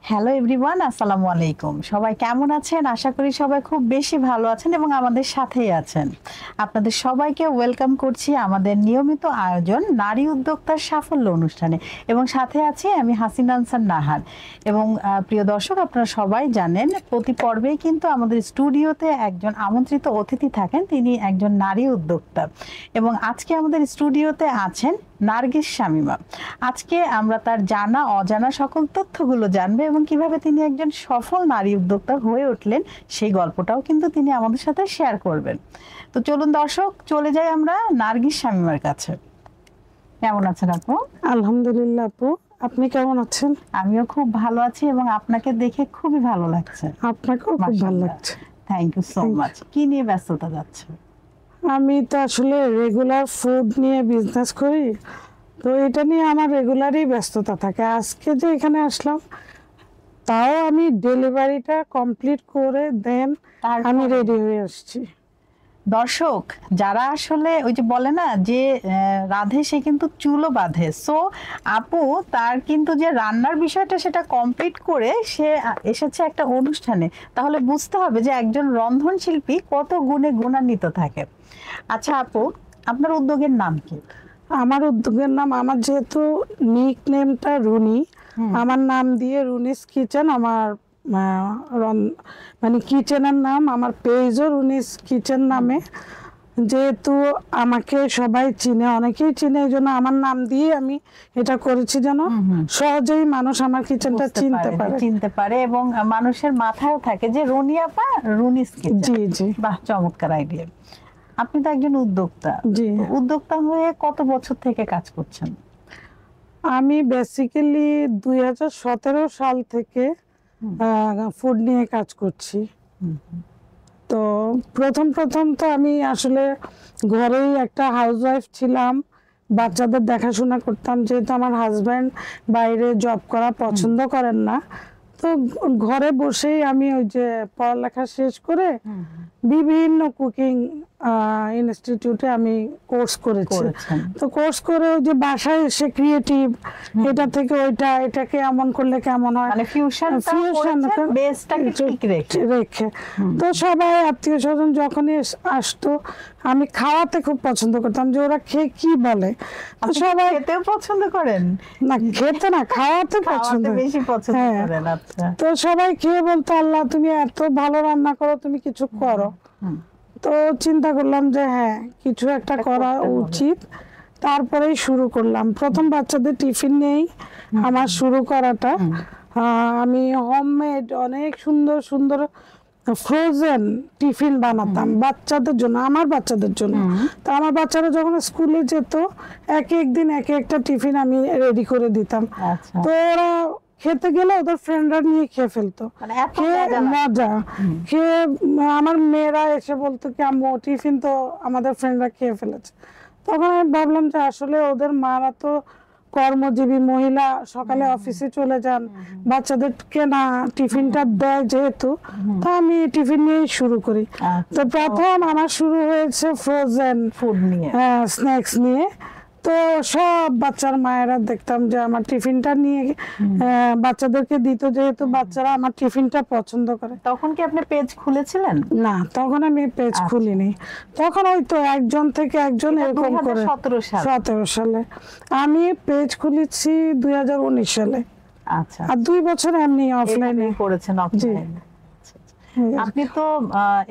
Hello everyone, আসসালামু আলাইকুম। সবাই কেমন আছেন? আশা করি সবাই খুব বেশি ভালো আছেন এবং আমাদের সাথেই আছেন। আপনাদের সবাইকে ওয়েলকাম করছি আমাদের নিয়মিত আয়োজন নারী উদ্যোক্তার সাফল্য অনুষ্ঠানে, এবং সাথে আছি আমি হাসিনা আনসার নাহার। এবং প্রিয় দর্শক, আপনারা সবাই জানেন প্রতি পর্বেই কিন্তু আমাদের স্টুডিওতে একজন আমন্ত্রিত অতিথি থাকেন, তিনি একজন নারী উদ্যোক্তা। এবং আজকে আমাদের স্টুডিওতে আছেন নার্গিস শামীমা। আজকে আমরা তার জানা অজানা সকল তথ্যগুলো জানবো এবং কিভাবে তিনি একজন সফল নারী উদ্যোক্তা হয়ে উঠলেন সেই গল্পটাও কিন্তু তিনি আমাদের সাথে শেয়ার করবেন। তো চলুন দর্শক, চলে যাই আমরা নার্গিস শামীমার কাছে। কেমন আছেন আপু? আলহামদুলিল্লাহ আপু, আপনি কেমন আছেন? আমিও খুব ভালো আছি এবং আপনাকে দেখে খুবই ভালো লাগছে। আপনাকেও খুব ভালো লাগছে। Thank you so much. কি নিয়ে ব্যস্ততা যাচ্ছে? আমি তো আসলে রেগুলার ফুড নিয়ে বিজনেস করি, তো এটা নিয়ে আমার রেগুলারই ব্যস্ততা থাকে। আজকে যে এখানে আসলাম, তাও আমি ডেলিভারিটা কমপ্লিট করে দেন আমি রেডি হয়ে আসছি। দর্শক, যারা আসলে ওই যে বলে না যে রাধে সে কিন্তু চুলও বাঁধে, সো আপু তার কিন্তু যে রান্নার বিষয়টা সেটা কমপ্লিট করে সে এসেছে একটা অনুষ্ঠানে, তাহলে বুঝতে হবে যে একজন রন্ধন শিল্পী কত গুণে গুণান্বিত থাকে। আচ্ছা আপু, আপনার উদ্যোগের নাম কি? আমার উদ্যোগের নাম, আমার যেহেতু নিক নেমটা রুনি, আমার নাম দিয়ে রুনিস কিচেন, আমার মানে কিচেনের নাম, আমার পেজও রুনিস কিচেন নামে। যেহেতু আমাকে সবাই চিনে, অনেকেই চিনে, এই জন্য আমার নাম দিয়ে আমি এটা করেছি যেন সহজেই মানুষ আমার কিচেনটা চিনতে পারে এবং মানুষের মাথায়ও থাকে যে রুনি আপা রুনিস কিচেন। জি জি, বাহ, চমৎকার আইডিয়া। আপনি তো একজন উদ্যোক্তা। জি। উদ্যোক্তা হয়ে কত বছর থেকে কাজ করছেন? আমি বেসিক্যালি 2017 সাল থেকে ফুড নিয়ে কাজ করছি। তো প্রথম তো আমি আসলে ঘরেই একটা হাউসওয়াইফ ছিলাম, বাচ্চাদের দেখাশোনা করতাম। যেহেতু আমার হাজব্যান্ড বাইরে জব করা পছন্দ করেন না, তো ঘরে বসেই আমি ওই যে পড়ালেখা শেষ করে বিভিন্ন কুকিং ইনস্টিটিউটে আমি কোর্স করেছি। তো কোর্স করে ওই যে বাসায় এসে ক্রিয়েটিভ, এটা থেকে ওইটা, এটাকে এমন করলে কেমন হয়, মানে ফিউশন বেসটাকে ঠিক রেখে। তো সবাই আত্মীয় স্বজন যখনই আসতো, আমি খাওয়াতে খুব পছন্দ করতাম যে ওরা খেয়ে কি বলে। তো সবাই খেতেও পছন্দ করেন? না, খেতে না, খাওয়াতে পছন্দ, বেশি পছন্দ করেন। আচ্ছা। তো সবাই খেয়ে বলতো, আল্লাহ তুমি এত ভালো রান্না করো, তুমি কিছু করো। তো চিন্তা করলাম যে হ্যাঁ, কিছু একটা করা উচিত। তারপরেই শুরু করলাম। প্রথম বাচ্চাদের টিফিন নেই আমার শুরু করাটা। আমি হোমমেড অনেক সুন্দর সুন্দর ফ্রোজেন টিফিন বানাতাম বাচ্চাদের জন্য, আমার বাচ্চাদের জন্য। তো আমার বাচ্চারা যখন স্কুলে যেত, এক দিন এক একটা টিফিন আমি রেডি করে দিতাম। তো ওরা খেতে গেলে ওদের ফ্রেন্ডরা নিয়ে খেয়ে ফেলতো, খেয়ে মজা খেয়ে আমার মেয়েরা এসে বলতো কি আম্মু টিফিন তো আমাদের ফ্রেন্ডরা খেয়ে ফেলেছে। তখন আমি ভাবলাম যে আসলে ওদের মারা তো কর্মজীবী মহিলা, সকালে অফিসে চলে যান, বাচ্চাদেরকে না টিফিনটা দেয় যেহেতু, তা আমি টিফিন নিয়ে শুরু করি। তো প্রথম আমার শুরু হয়েছে ফ্রোজেন ফুড নিয়ে, স্ন্যাক্স নিয়ে। তো সব বাচ্চার মায়েরা দেখতাম যে আমার টিফিনটা নিয়ে বাচ্চাদেরকে দিত, যেহেতু বাচ্চারা আমার টিফিনটা পছন্দ করে। তখন কি আপনি পেজ খুলেছিলেন? না, তখন আমি পেজ খুলিনি। তখন ওই তো একজন থেকে একজন এরকম করে 17 সালে আমি পেজ খুলেছি 2019 সালে। আচ্ছা। আর 2 বছর এমনি অফলাইনে করেছেন। আপনি তো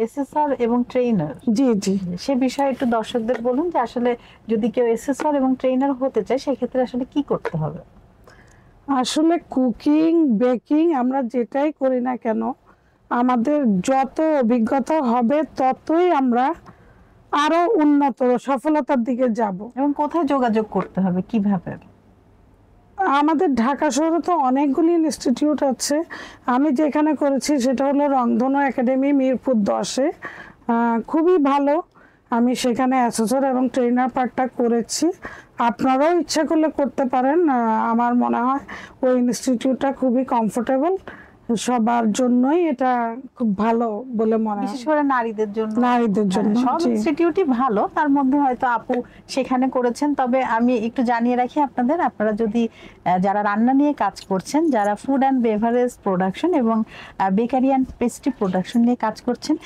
এসএসআর এবং ট্রেনার। জি জি, সে বিষয়ে একটু দর্শকদের বলুন যে আসলে যদি কেউ এসএসআর এবং ট্রেনার হতে চায় সেক্ষেত্রে আসলে কি করতে হবে? আসলে কুকিং বেকিং আমরা যেটাই করি না কেন, আমাদের যত অভিজ্ঞতা হবে ততই আমরা আরো উন্নত সফলতার দিকে যাব। এবং কোথায় যোগাযোগ করতে হবে, কিভাবে? আমাদের ঢাকা শহরে তো অনেকগুলি ইনস্টিটিউট আছে। আমি যেখানে করেছি সেটা হলো রংধনু একাডেমি, মিরপুর 10-এ। খুবই ভালো, আমি সেখানে অ্যাসেসর এবং ট্রেনার পার্টটা করেছি। আপনারাও ইচ্ছা করলে করতে পারেন। আমার মনে হয় ওই ইনস্টিটিউটটা খুবই কমফোর্টেবল সবার জন্যই এটা খুব ভালো বলে মনে হয়, বিশেষ করে নারীদের জন্য। নারীদের জন্য। সব জি। ইনস্টিটিউটই ভালো, তার মধ্যে হয়তো আপু সেখানে করেছেন। তবে আমি একটু জানিয়ে রাখি আপনাদের, আপনারা যদি যারা রান্না নিয়ে কাজ করছেন, যারা ফুড অ্যান্ড বেভারেজ প্রোডাকশন এবং বেকারি অ্যান্ড পেস্ট্রি প্রোডাকশন নিয়ে কাজ করছেন,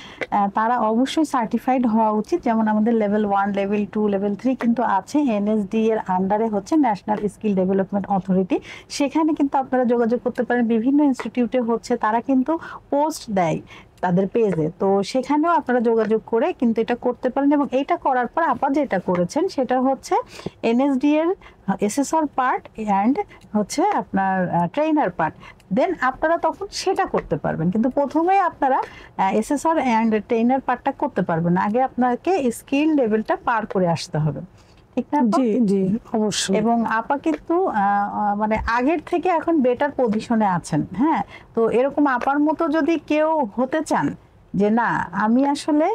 তারা অবশ্যই সার্টিফাইড হওয়া উচিত। যেমন আমাদের লেভেল 1, লেভেল 2, লেভেল 3 কিন্তু আছে। এনএসডি এর আন্ডারে হচ্ছে ন্যাশনাল স্কিল ডেভেলপমেন্ট অথরিটি। সেখানে কিন্তু আপনারা যোগাযোগ করতে পারেন। বিভিন্ন ইনস্টিটিউটে হচ্ছে তারা কিন্তু পোস্ট দেয় তাদের পেজে, তো সেখানেও আপনারা যোগাযোগ করে কিন্তু এটা করতে পারেন। এবং এইটা করার পর আপা যেটা করেছেন সেটা হচ্ছে এনএসডি এর এসএসআর পার্ট অ্যান্ড হচ্ছে আপনার ট্রেনার পার্ট, দেন আপনারা তখন সেটা করতে পারবেন। কিন্তু প্রথমেই আপনারা এসএসআর অ্যান্ড ট্রেনার পার্টটা করতে পারবেন না, আগে আপনাকে স্কিল লেভেলটা পার করে আসতে হবে, ঠিক না আপা? জি জি অবশ্যই। এবং আপা কিন্তু মানে আগের থেকে এখন বেটার পজিশনে আছেন। হ্যাঁ, তো এরকম আপার মতো যদি কেউ হতে চান যে না আমি আসলে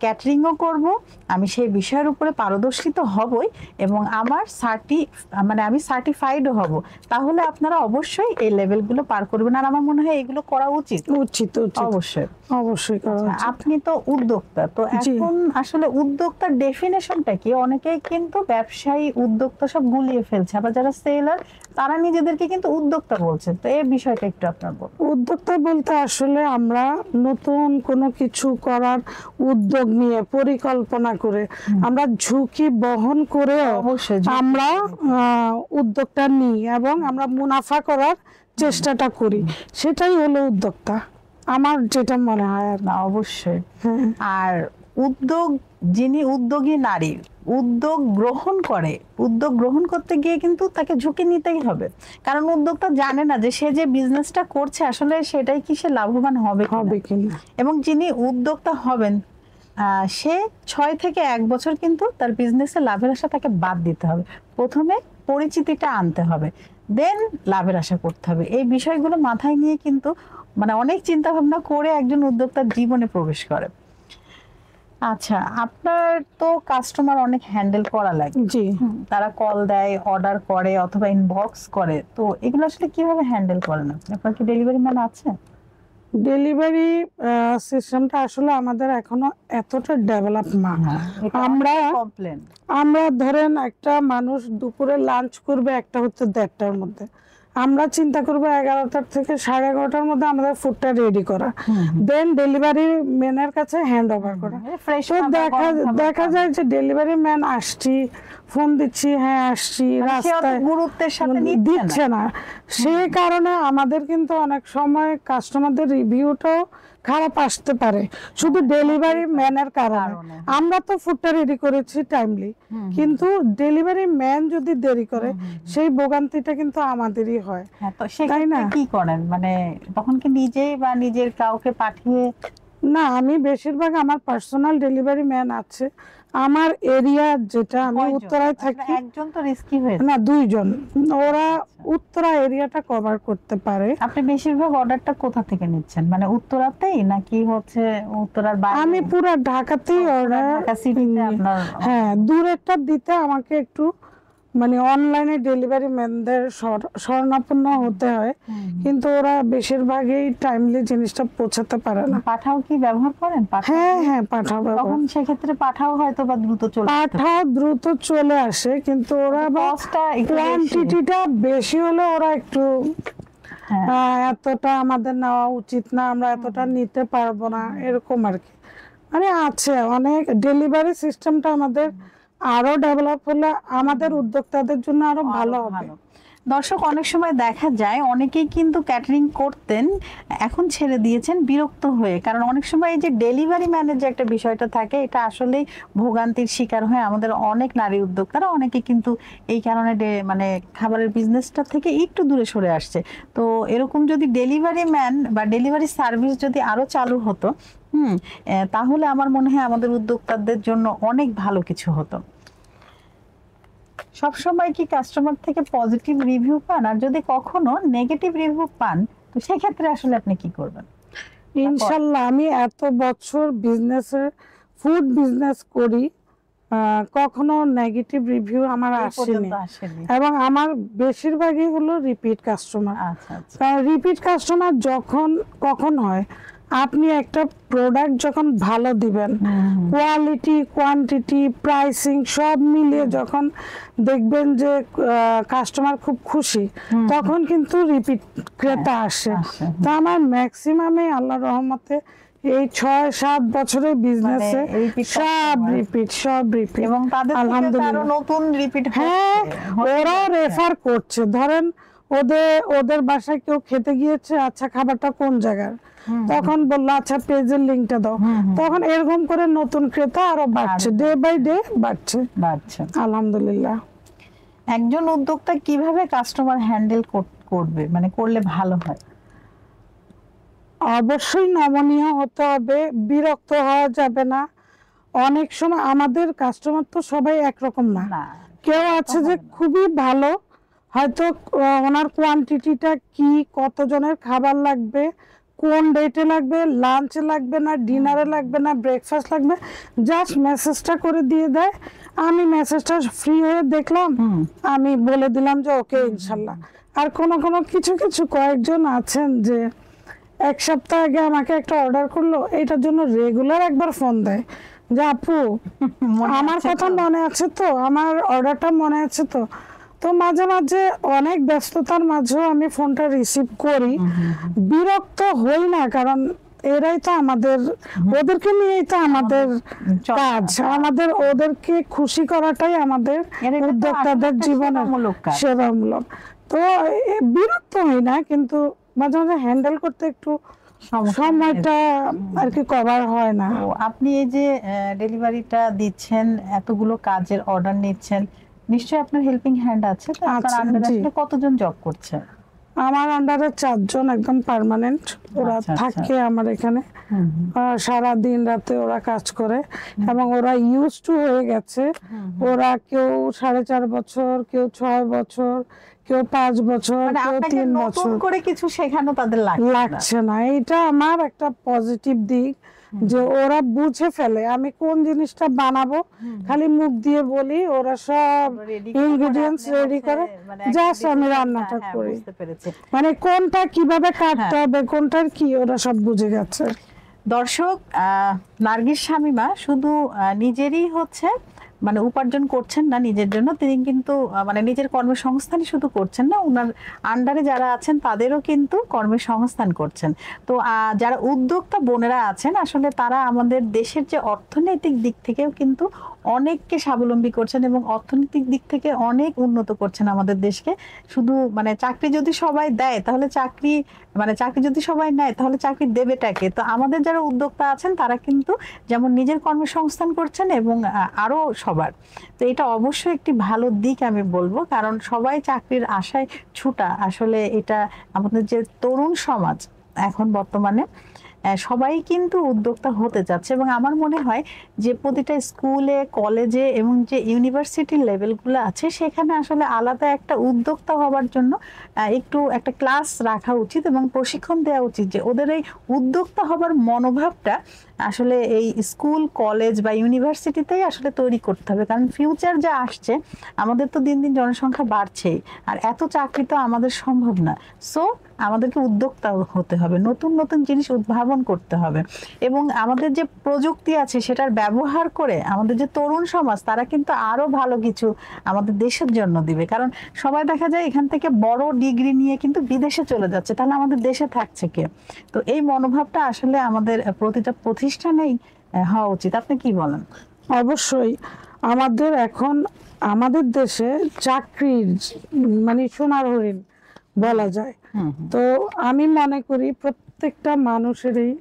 ক্যাটারিংও করব, আমি সেই বিষয়ের উপরে পারদর্শী তো হবই এবং আমার মানে আমি সার্টিফাইডও হব, তাহলে আপনারা অবশ্যই এই লেভেলগুলো পার করবেন। আর আমার মনে হয় এগুলো করা উচিত। উচিত উচিত অবশ্যই অবশ্যই করা আচ্ছা, উচিত। আপনি তো উদ্যোক্তা, তো জি। এখন আসলে উদ্যোক্তার ডেফিনেশনটা কি? অনেকেই কিন্তু ব্যবসায়ী উদ্যোক্তা সব গুলিয়ে ফেলছে, আবার যারা সেলার তারা নিজেদেরকে কিন্তু উদ্যোক্তা বলছে। তো এই বিষয়টা একটু আপনার বলুন। উদ্যোক্তা বলতে আসলে আমরা নতুন কোনো কিছু করার উদ্যোগ নিয়ে পরিকল্পনা করে আমরা ঝুঁকি বহন করে অবশ্যই ঝুঁকি আমরা উদ্যোগটা নিই এবং আমরা মুনাফা করার চেষ্টাটা করি, সেটাই হলো উদ্যোক্তা আমার যেটা মনে হয় আর কি। না, অবশ্যই। হ্যাঁ। আর যিনি উদ্যোগী নারী উদ্যোগ গ্রহণ করতে গিয়ে কিন্তু তাকে ঝুঁকি নিতেই হবে, কারণ উদ্যোক্তা জানে না যে সে যে বিজনেসটা করছে আসলে সেটাই কি সে লাভবান হবে কিনা। এবং যিনি উদ্যোক্তা হবেন সে 6 থেকে 1 বছর কিন্তু তার বিজনেসে লাভের আশা তাকে বাদ দিতে হবে। প্রথমে পরিচিতিটা আনতে হবে, দেন লাভের আশা করতে হবে। এই বিষয়গুলো মাথায় নিয়ে কিন্তু মানে অনেক চিন্তা ভাবনা করে একজন উদ্যোক্তার জীবনে প্রবেশ করে। আচ্ছা, আপনার তো কাস্টমার অনেক হ্যান্ডেল করা লাগে। জি। তারা কল দেয়, অর্ডার করে অথবা ইনবক্স করে, তো এগুলো আসলে কিভাবে হ্যান্ডেল করেন আপনি? আপনার কি ডেলিভারি ম্যান আছে? ডেলিভারি সিস্টেমটা আসলে আমাদের এখনো এতটা ডেভেলপ না। আমরা ধরেন একটা মানুষ দুপুরে লাঞ্চ করবে, একটা হচ্ছে 1:30টার মধ্যে, আমরা চিন্তা করবো 11টার থেকে 11:30টার মধ্যে আমাদের ফুডটা রেডি করা, দেন ডেলিভারি ম্যানের কাছে হ্যান্ড ওভার করা। তো দেখা যায় যে ডেলিভারি ম্যান আসছি, ফোন দিচ্ছি, হ্যাঁ আসছি, রাস্তায় গুরুত্বের সাথে দিচ্ছে না। সেই কারণে আমাদের কিন্তু অনেক সময় কাস্টমারদের রিভিউটাও খারাপ আসতে পারে শুধু ডেলিভারি ম্যানের কারণে। আমরা তো ফুডটা রেডি করেছি টাইমলি, কিন্তু ডেলিভারি ম্যান যদি দেরি করে সেই ভোগান্তিটা কিন্তু আমাদেরই হয়। তাই না? কি করেন মানে তখন কি নিজেই বা নিজের কাউকে পাঠিয়ে? না, আমি বেশিরভাগ আমার পার্সোনাল ডেলিভারি ম্যান আছে আমার এরিয়া, যেটা আমি উত্তরায় থাকি। একজন তো রিস্কি হয়ে না, 2জন, ওরা উত্তরা এরিয়াটা কভার করতে পারে। আপনি বেশিরভাগ অর্ডারটা কোথা থেকে নিচ্ছেন, মানে উত্তরাতেই নাকি হচ্ছে উত্তরার বাইরে? আমি পুরো ঢাকাতেই অর্ডার। হ্যাঁ, দূরেরটা দিতে আমাকে একটু মানে অনলাইনে ডেলিভারি ম্যানদের শরণাপন্ন হতে হয়, কিন্তু ওরা বেশিরভাগই টাইমলি জিনিসটা পৌঁছাতে পারে না। পাঠাও কি ব্যবহার করেন? হ্যাঁ হ্যাঁ, পাঠাও ব্যবহার। তখন সেক্ষেত্রে পাঠাও হয়তো বা দ্রুত চলে আসে, কিন্তু ওরা কোয়ান্টিটিটা বেশি হলে ওরা একটু এতটা আমাদের নেওয়া উচিত না, আমরা এতটা নিতে পারবো না, এরকম আর কি। মানে আছে অনেক ডেলিভারি সিস্টেমটা আমাদের আরো ডেভেলপ হলে আমাদের উদ্যোক্তাদের জন্য আরো ভালো হবে। দর্শক, অনেক সময় দেখা যায় অনেকেই কিন্তু ক্যাটারিং করতেন, এখন ছেড়ে দিয়েছেন বিরক্ত হয়ে, কারণ অনেক সময় এই যে ডেলিভারি ম্যানের যে একটা বিষয়টা থাকে এটা আসলেই ভোগান্তির শিকার হয় আমাদের অনেক নারী উদ্যোক্তারা। অনেকে কিন্তু এই কারণে মানে খাবারের বিজনেসটা থেকে একটু দূরে সরে আসছে। তো এরকম যদি ডেলিভারি ম্যান বা ডেলিভারি সার্ভিস যদি আরো চালু হতো তাহলে আমার মনে হয় আমাদের উদ্যোক্তাদের জন্য অনেক ভালো কিছু হতো। সবসময় কি কাস্টমার থেকে পজিটিভ রিভিউ পান? আর যদি কখনো নেগেটিভ রিভিউ পান তো সেক্ষেত্রে আসলে আপনি কি করবেন? ইনশাল্লাহ আমি এত বছর ফুড বিজনেস করি, কখনো নেগেটিভ রিভিউ আমার এই আসেনি, পর্যন্ত আসেনি। এবং আমার বেশিরভাগই হলো রিপিট কাস্টমার। আচ্ছা আচ্ছা। কারণ রিপিট কাস্টমার কখন হয়, আপনি একটা প্রোডাক্ট যখন ভালো দিবেন, কোয়ালিটি, কোয়ান্টিটি, প্রাইসিং সব মিলিয়ে যখন দেখবেন যে কাস্টমার খুব খুশি, তখন কিন্তু রিপিট ক্রেতা আসে। তো আমার ম্যাক্সিমামে আল্লাহর রহমতে এই 6-7 বছরের বিজনেসে সব রিপিট। এবং তাদের থেকে আরো নতুন রিপিট হ্যাঁ, ওরাও রেফার করছে। ধরেন ওদের বাসায় কেউ খেতে গিয়েছে, আচ্ছা খাবারটা কোন জায়গার, তখন বললো আচ্ছা পেজের লিংকটা দাও, তখন এরকম করে নতুন ক্রেতা আরো বাড়ছে, ডে বাই ডে বাড়ছে। আলহামদুলিল্লাহ। একজন উদ্যোক্তা কিভাবে কাস্টমার হ্যান্ডেল করবে, মানে করলে ভালো হয়? অবশ্যই নমনীয় হতে হবে, বিরক্ত হওয়া যাবে না। অনেক সময় আমাদের কাস্টমার তো সবাই একরকম না, কেউ আছে যে খুবই ভালো, হয়তো ওনার কোয়ান্টিটিটা কি, কতজনের খাবার লাগবে, কোন ডেটে লাগবে, লাঞ্চে লাগবে না ডিনারে লাগবে না ব্রেকফাস্ট লাগবে, জাস্ট মেসেজটা করে দিয়ে দেয়। আমি মেসেজটা ফ্রি হয়ে দেখলাম, আমি বলে দিলাম যে ওকে ইনশাল্লাহ। আর কোনো কিছু কয়েকজন আছেন যে 1 সপ্তাহ আগে আমাকে একটা অর্ডার করলো, এটার জন্য রেগুলার একবার ফোন দেয় যে আপু আমার কথা মনে আছে তো, আমার অর্ডারটা মনে আছে তো। তো মাঝে মাঝে অনেক ব্যস্ততার মাঝেও আমি ফোনটা রিসিভ করি, বিরক্ত হই না, কারণ এরাই তো আমাদের, ওদেরকে নিয়েই তো আমাদের কাজ, আমাদের ওদেরকে খুশি করাটাই আমাদের উদ্যোক্তাদের জীবনের সেবামূলক। তো বিরক্ত হই না, কিন্তু মাঝে মাঝে হ্যান্ডেল করতে একটু সময়টা আর কি কভার হয় না। আপনি এই যে ডেলিভারিটা দিচ্ছেন, এতগুলো কাজের অর্ডার নিচ্ছেন, নিশ্চয়ই আপনার হেল্পিং হ্যান্ড আছে। তো আপনার আন্ডারে আসলে কতজন জব করছে? আমার আন্ডারে 4 জন একদম পার্মানেন্ট, ওরা থাকে আমার এখানে, সারা দিন রাতে ওরা কাজ করে, এবং ওরা ইউজ টু হয়ে গেছে। ওরা কেউ 4.5 বছর, কেউ 6 বছর, কেউ 5 বছর, কেউ 3 বছর করে কিছু শেখানো তাদের লাগছে না। এটা আমার একটা পজিটিভ দিক, যে ওরা বুঝে ফেলে আমি কোন জিনিসটা বানাবো, খালি মুখ দিয়ে বলি, ওরা সব ইনগ্রেডিয়েন্টস রেডি করে, জাস্ট আমি রান্নাটা করি। মানে কোনটা কিভাবে কাটতে হবে, কোনটার কি, ওরা সব বুঝে গেছে। দর্শক, নার্গিস শামীমা শুধু নিজেরই হচ্ছে মানে উপার্জন করছেন না নিজের জন্য, তিনি কিন্তু মানে নিজের কর্মসংস্থানই শুধু করছেন না, ওনার আন্ডারে যারা আছেন তাদেরও কিন্তু কর্মসংস্থান করছেন। তো যারা উদ্যোক্তা বোনেরা আছেন, আসলে তারা আমাদের দেশের যে অর্থনৈতিক দিক থেকেও কিন্তু অনেককে স্বাবলম্বী করছেন এবং অর্থনৈতিক দিক থেকে অনেক উন্নত করছেন আমাদের দেশকে। শুধু মানে চাকরি যদি সবাই দেয় তাহলে চাকরি যদি সবাই নেয় তাহলে চাকরি দেবেটাকে। তো আমাদের যারা উদ্যোক্তা আছেন তারা কিন্তু যেমন নিজের কর্মসংস্থান করছেন এবং আরো সবার। তো এটা অবশ্যই একটি ভালো দিক আমি বলবো, কারণ সবাই চাকরির আশায় ছুটা, আসলে এটা আমাদের যে তরুণ সমাজ এখন বর্তমানে সবাই কিন্তু উদ্যোক্তা হতে যাচ্ছে। এবং আমার মনে হয় যে প্রতিটা স্কুলে, কলেজে এবং যে ইউনিভার্সিটি লেভেলগুলো আছে সেখানে আসলে আলাদা একটা উদ্যোক্তা হওয়ার জন্য একটু একটা ক্লাস রাখা উচিত এবং প্রশিক্ষণ দেওয়া উচিত, যে ওদের এই উদ্যোক্তা হবার মনোভাবটা আসলে এই স্কুল, কলেজ বা ইউনিভার্সিটিতেই আসলে তৈরি করতে হবে। কারণ ফিউচার যা আসছে, আমাদের তো দিন দিন জনসংখ্যা বাড়ছেই, আর এত চাকরি তো আমাদের সম্ভব না। সো আমাদেরকে উদ্যোক্তা হতে হবে, নতুন নতুন জিনিস উদ্ভাবন করতে হবে, এবং আমাদের যে প্রযুক্তি আছে সেটার ব্যবহার করে আমাদের যে তরুণ সমাজ তারা কিন্তু আরো ভালো কিছু আমাদের দেশের জন্য দিবে। কারণ সবাই দেখা যায় এখান থেকে বড় ডিগ্রি নিয়ে কিন্তু বিদেশে চলে যাচ্ছে, তাহলে আমাদের দেশে থাকছে কে? তো এই মনোভাবটা আসলে আমাদের প্রতিটা প্রতিষ্ঠানেই হওয়া উচিত। আপনি কি বলেন? অবশ্যই আমাদের এখন আমাদের দেশে চাকরির মানে সোনার হরিণ বলা যায়। তো আমি মনে করি প্রত্যেকটা মানুষেরই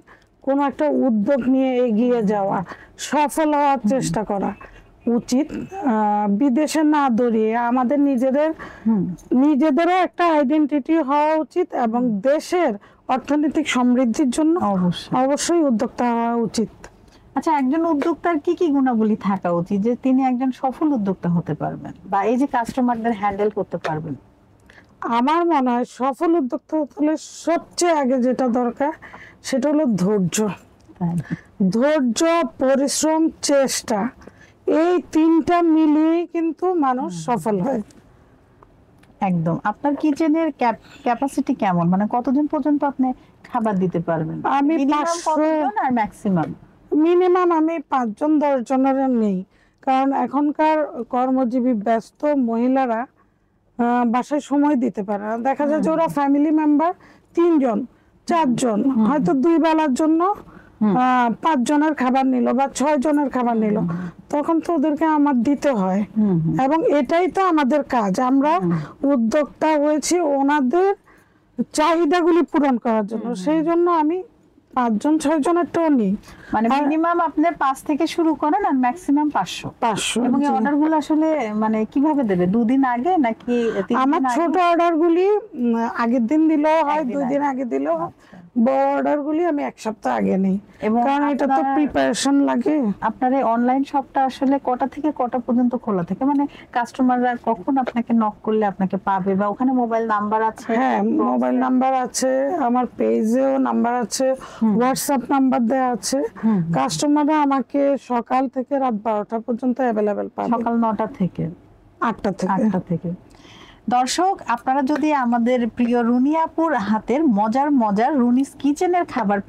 কোনো একটা উদ্যোগ নিয়ে এগিয়ে যাওয়া, সফল হওয়ার চেষ্টা করা উচিত। বিদেশে না দৌড়িয়ে আমাদের নিজেদেরও একটা আইডেন্টিটি হওয়া উচিত, এবং দেশের অর্থনৈতিক সমৃদ্ধির জন্য অবশ্যই উদ্যোক্তা হওয়া উচিত। আচ্ছা, একজন উদ্যোক্তার কি কি গুণাবলী থাকা উচিত যে তিনি একজন সফল উদ্যোক্তা হতে পারবেন বা এই যে কাস্টমারদের হ্যান্ডেল করতে পারবেন? আমার মনে হয় সফল উদ্যোক্তা হলে সবচেয়ে আগে যেটা দরকার সেটা হলো ধৈর্য, পরিশ্রম, চেষ্টা। এই তিনটা মিলিয়ে কিন্তু মানুষ সফল হয়। একদম। আপনার কিচেনের ক্যাপাসিটি কেমন, মানে কতজন পর্যন্ত আপনি খাবার দিতে পারবেন? আমি মিনিমাম 500 কতজন আর ম্যাক্সিমাম? মিনিমাম আমি 5 জন 10 জনের নেই, কারণ এখনকার কর্মজীবী ব্যস্ত মহিলারা বাসায় সময় দিতে পারে না। দেখা যায় যে ওরা ফ্যামিলি মেম্বার 3 জন 4 জন, হয়তো 2 বেলার জন্য 5 জনের খাবার নিল বা 6 জনের খাবার নিল, তখন তো ওদেরকে আমার দিতে হয়। এবং এটাই তো আমাদের কাজ, আমরা উদ্যোক্তা হয়েছি ওনাদের চাহিদাগুলি পূরণ করার জন্য। সেই জন্য আমি 5 জন 6 জনের তো নিই। মানে মিনিমাম আপনি 5 থেকে শুরু করেন আর ম্যাক্সিমাম 500। এবং এই অর্ডার গুলো আসলে মানে কিভাবে দেবে, 2 দিন আগে নাকি 3 দিন আগে? আমার ছোট অর্ডার গুলি আগের দিন দিলেও হয়, 2 দিন আগে দিলেও হয়। বড় অর্ডার গুলি আমি 1 সপ্তাহ আগে নেই, কারণ এটা তো প্রিপারেশন লাগে। আপনার এই অনলাইন শপটা আসলে কটা থেকে কটা পর্যন্ত খোলা থাকে, মানে কাস্টমাররা কখন আপনাকে নক করলে আপনাকে পাবে, বা ওখানে মোবাইল নাম্বার আছে? হ্যাঁ, মোবাইল নাম্বার আছে, আমার পেজেও নাম্বার আছে, হোয়াটসঅ্যাপ নাম্বার দেওয়া আছে। কাস্টমাররা আমাকে সকাল থেকে রাত 12টা পর্যন্ত অ্যাভেলেবেল পাবে। সকাল 9টা থেকে 8টা থেকে। দর্শক, আপনারা যদি আমাদের প্রিয় রুনিয়াপুর হাতের মজার মজার রুনিস কিচেনের খাবার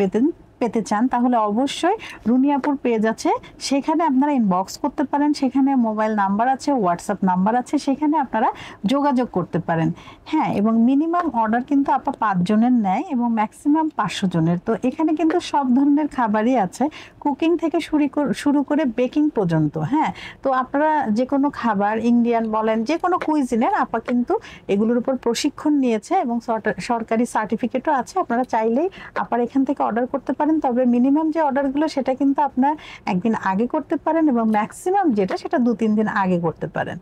পেতে চান, তাহলে অবশ্যই রুনিয়াপুর পেজ আছে, সেখানে আপনারা ইনবক্স করতে পারেন, সেখানে মোবাইল নাম্বার আছে, হোয়াটসঅ্যাপ নাম্বার আছে, সেখানে আপনারা যোগাযোগ করতে পারেন। হ্যাঁ, এবং মিনিমাম অর্ডার কিন্তু 5 জনের নেয় এবং ম্যাক্সিমাম 500 জনের। তো এখানে কিন্তু সব ধরনের খাবারই আছে, কুকিং থেকে শুরু করে বেকিং পর্যন্ত। হ্যাঁ, তো আপনারা যে কোনো খাবার, ইন্ডিয়ান বলেন, যে কোনো কুইজিনের আপা কিন্তু এগুলোর উপর প্রশিক্ষণ নিয়েছে এবং সরকারি সার্টিফিকেটও আছে। আপনারা চাইলেই আপার এখান থেকে অর্ডার করতে পারেন, তবে মিনিমাম যে অর্ডারগুলো সেটা কিন্তু আপনার একদিন আগে করতে পারেন এবং ম্যাক্সিমাম যেটা সেটা 2-3 দিন আগে করতে পারেন।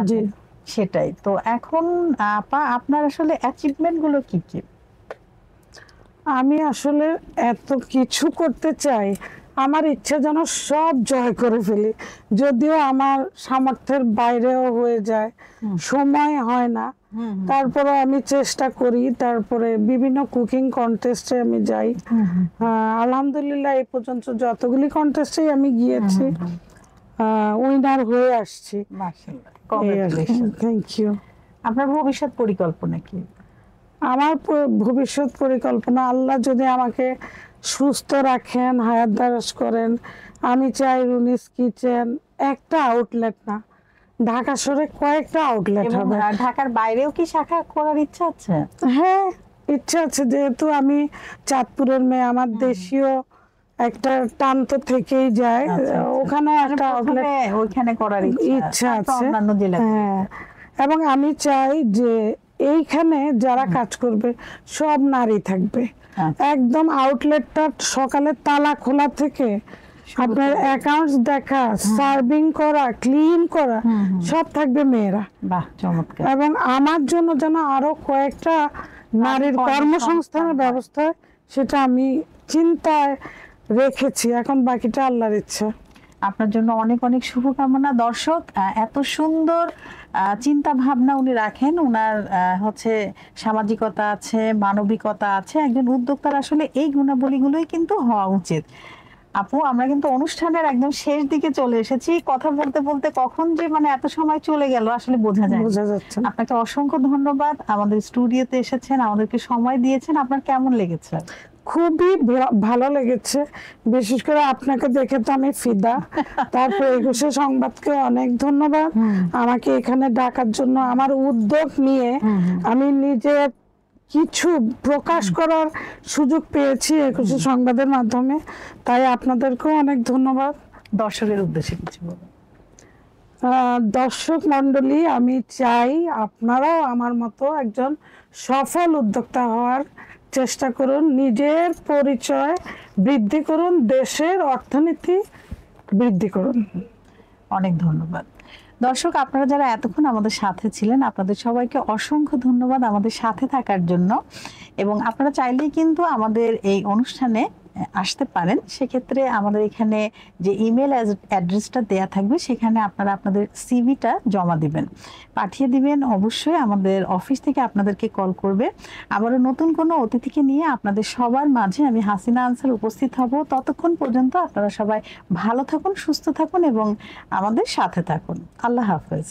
জি, সেটাই তো। এখন আপা, আপনার আসলে অ্যাচিভমেন্ট গুলো কি কি? আমি আসলে এত কিছু করতে চাই, আমার ইচ্ছা যেন সব জয় করে ফেলি, যদিও আমার সামর্থ্যের বাইরেও হয়ে যায়, সময় হয় না। তারপরে আমি চেষ্টা করি, তারপরে বিভিন্ন কুকিং কন্টেস্টে আমি যাই। আলহামদুলিল্লাহ এই পর্যন্ত যতগুলি কন্টেস্টে আমি গিয়েছি উইনার হয়ে আসছি। Thank you. আপনার ভবিষ্যৎ পরিকল্পনা কি? আমার ভবিষ্যৎ পরিকল্পনা, আল্লাহ যদি আমাকে সুস্থ রাখেন, হায়াত দারাজ করেন, আমি চাই রুনিস কিচেন একটা আউটলেট না, ঢাকা শহরে কয়েকটা আউটলেট হবে। ঢাকার বাইরেও কি শাখা করার ইচ্ছা আছে? হ্যাঁ, ইচ্ছা আছে, যেহেতু আমি চাঁদপুরের মেয়ে, আমার দেশীয় একটা টান তো থেকেই যায়। ওখানে একটা আউটলেট ওইখানে করার ইচ্ছা আছে। হ্যাঁ, এবং আমি চাই যে এইখানে যারা কাজ করবে সব নারী থাকবে। একদম আউটলেটটা সকালে তালা খোলা থেকে আপনার অ্যাকাউন্টস দেখা, সার্ভিং করা, ক্লিন করা, সব থাকবে মেয়েরা। বাহ, চমৎকার। এবং আমার জন্য যেন আরো কয়েকটা নারীর কর্মসংস্থানের ব্যবস্থা, সেটা আমি চিন্তায় রেখেছি। এখন বাকিটা আল্লাহর ইচ্ছা। আপনার জন্য অনেক অনেক শুভকামনা। দর্শক, এত সুন্দর চিন্তা ভাবনা উনি রাখেন, উনার হচ্ছে সামাজিকতা আছে, মানবিকতা আছে। একজন উদ্যোক্তার আসলে এই গুণাবলীগুলোই কিন্তু হওয়া উচিত। আপু, আমরা কিন্তু অনুষ্ঠানের একদম শেষ দিকে চলে এসেছি। কথা বলতে বলতে কখন যে মানে এত সময় চলে গেল আসলে বোঝা যাচ্ছে। আপনাকে অসংখ্য ধন্যবাদ, আমাদের স্টুডিওতে এসেছেন, আমাদেরকে সময় দিয়েছেন। আপনার কেমন লেগেছে? খুবই ভালো লেগেছে, বিশেষ করে আপনাকে দেখে তো আমি ফিদা। তারপর 21 সংবাদকে অনেক ধন্যবাদ আমাকে এখানে ডাকার জন্য। আমার উদ্যোগ নিয়ে আমি নিজে কিছু প্রকাশ করার সুযোগ পেয়েছি 21 সংবাদের মাধ্যমে, তাই আপনাদেরকেও অনেক ধন্যবাদ। দর্শকের উদ্দেশ্যে কিছু বলুন। দর্শক মন্ডলী, আমি চাই আপনারাও আমার মতো একজন সফল উদ্যোক্তা হওয়ার চেষ্টা করুন, নিজের পরিচয় বৃদ্ধি করুন, দেশের অর্থনীতি বৃদ্ধি করুন। অনেক ধন্যবাদ। দর্শক, আপনারা যারা এতক্ষণ আমাদের সাথে ছিলেন, আপনাদের সবাইকে অসংখ্য ধন্যবাদ আমাদের সাথে থাকার জন্য। এবং আপনারা চাইলেই কিন্তু আমাদের এই অনুষ্ঠানে আসতে পারেন, সেক্ষেত্রে আমাদের এখানে যে ইমেল অ্যাড্রেসটা দেয়া থাকবে সেখানে আপনারা আপনাদের সিভিটা জমা দিবেন, পাঠিয়ে দিবেন। অবশ্যই আমাদের অফিস থেকে আপনাদেরকে কল করবে। আবারও নতুন কোনো অতিথিকে নিয়ে আপনাদের সবার মাঝে আমি হাসিনা আনসার উপস্থিত হব। ততক্ষণ পর্যন্ত আপনারা সবাই ভালো থাকুন, সুস্থ থাকুন এবং আমাদের সাথে থাকুন। আল্লাহ হাফেজ।